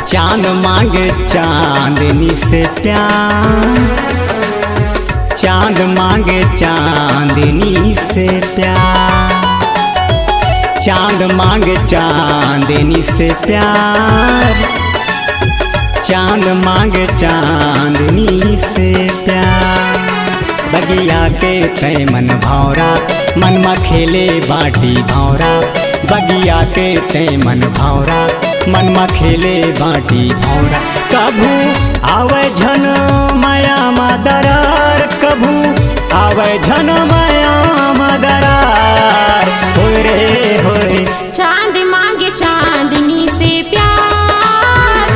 चांद मांगे चांदनी से प्यार, चांद मांगे चांदनी से प्यार, चांद मांगे चांदनी से प्यार, चांद मांगे चांदनी से प्यार। बगिया के तय मन भौरा, मन में खेले बाटी भौरा। बगिया के तय मन भौरा, मन में खेले बाटी भौरा। कभू आवे झन माया मदरार, कभू आवे झन माया मदरार। होय रे होय चांद मांगे चांदनी से प्यार,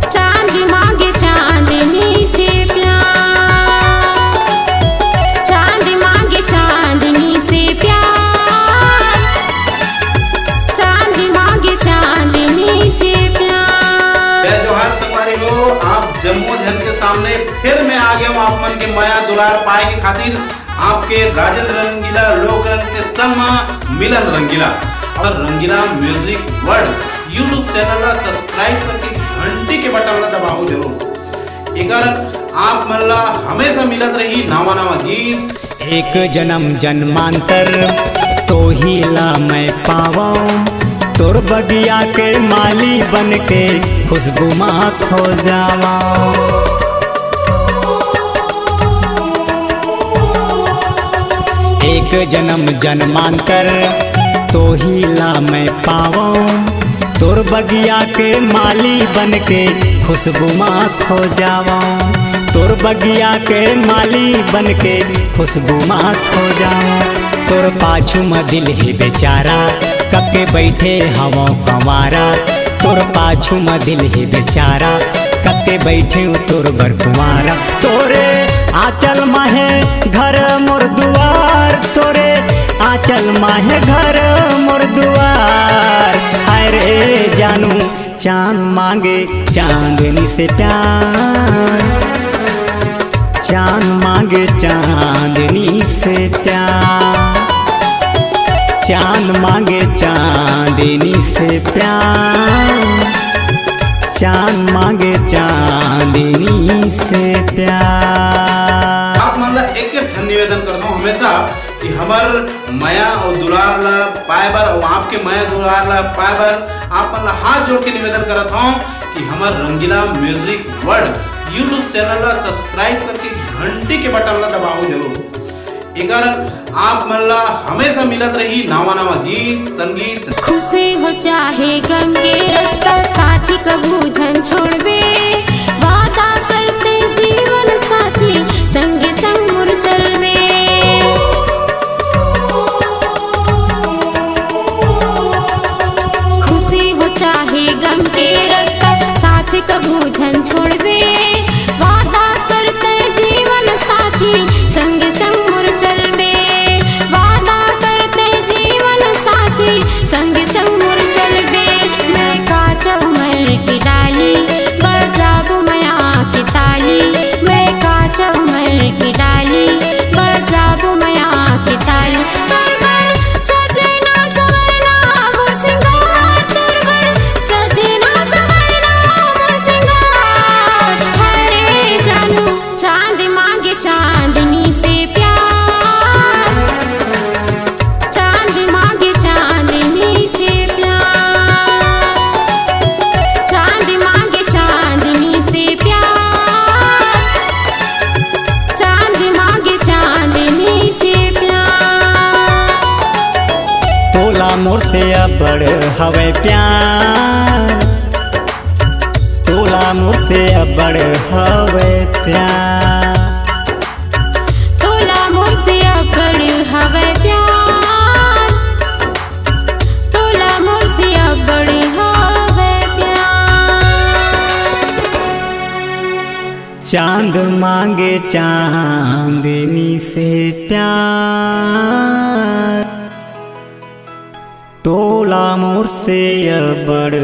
चांद मांगे चांदनी से प्यार, चांद मांगे चांदनी से प्यार, चांद मांगे चांदनी से प्यार। जय जोहार संगवारी हो, आप जम्मू झन के सामने फिर मैं आ गया हूँ आप मन के माया दुलार पाए के खातिर। आपके राजेंद्र रंगीला लोक रंग के संग मिलन रंगीला और रंगीला म्यूजिक वर्ल्ड यूट्यूब चैनल ला सब्सक्राइब करके घंटी के बटन ला दबाओ जरूर। एकर आप मन ला हमेशा मिलत रही नवा नवा गीत। एक जन्म जन्मांतर तो ही ला मैं पावा, तोर बगिया के माली बन के खुशबू माँ खो जावा। एक जन्म जन्मांतर तो ही ला मैं पावा, तोर बगिया के माली बन के खुशबू माँ खो जावा। तोर बगिया के माली बन के खुशबू माँ खो जावा। तोर पाछू में दिल ही बेचारा, कब के बैठे हवा कंवारा। तोर पाछू में दिल ही बेचारा, कब के बैठे तोर बर कुंवारा। तोरे आंचल माहे घर मोर दुआर, तोरे आंचल माहे घर मोर दुआर। हाय रे जानू चांद मांगे चांदनी से प्यार, चांद मांगे चांदनी से प्यार, चांद मांगे चांदनी से प्यार, चांद मांगे चांदनी से प्यार। आप मन ला एक निवेदन करता हूँ हमेशा कि हमार माया और दुलार ला पाए बर और आपके माया दुलार ला पाए बर आप मन ला हाथ जोड़ के निवेदन करता हूँ कि हमार रंगीला म्यूजिक वर्ल्ड यूट्यूब चैनल ला सब्सक्राइब करके घंटी के बटन ला दबाओ जरूर। एकर आप मन ला हमेशा मिलत रही नवा नवा गीत संगीत। खुशी हो चाहे गम के रास्ता, साथी कभू झन छोड़बे। वादा करते जीवन साथी, संगे संग मुर चलबे। खुशी हो चाहे गम के रास्ता, साथी कभू झन छोड़बे। वादा करते जीवन साथी, संगे संग मुर चलबे। वादा करते जीवन साथी, संग संग मुर चलबे। मैं काचा उमर की डाली, बजाबू मया की ताली। मैं काचा उमर की डाली, बजाबू मया की ताली। तुरबर सजना सवरना मोर सिंगार, तुरबर सजना सवरना मोर सिंगार। हरे जानू चांद मांगे चांदनी से प्यार, चांद मांगे चांदनी से प्यार, चांद मांगे चांदनी से प्यार, चांद मांगे चांदनी से प्यार। तोला मोर से अबड़ हवे प्यार, तोला मोर से अबड़ हवे प्यार। तोला मोर से अबड़ हवे प्यार, तोला मोर से अबड़ हवे प्यार। चांद मांगे चांदनी से प्यार, तोला मोर से अबड़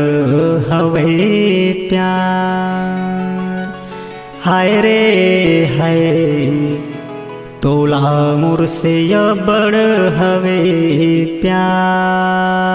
हवे प्यार। हाय रे हाय तोला मोर से अबड़ हवे प्यार।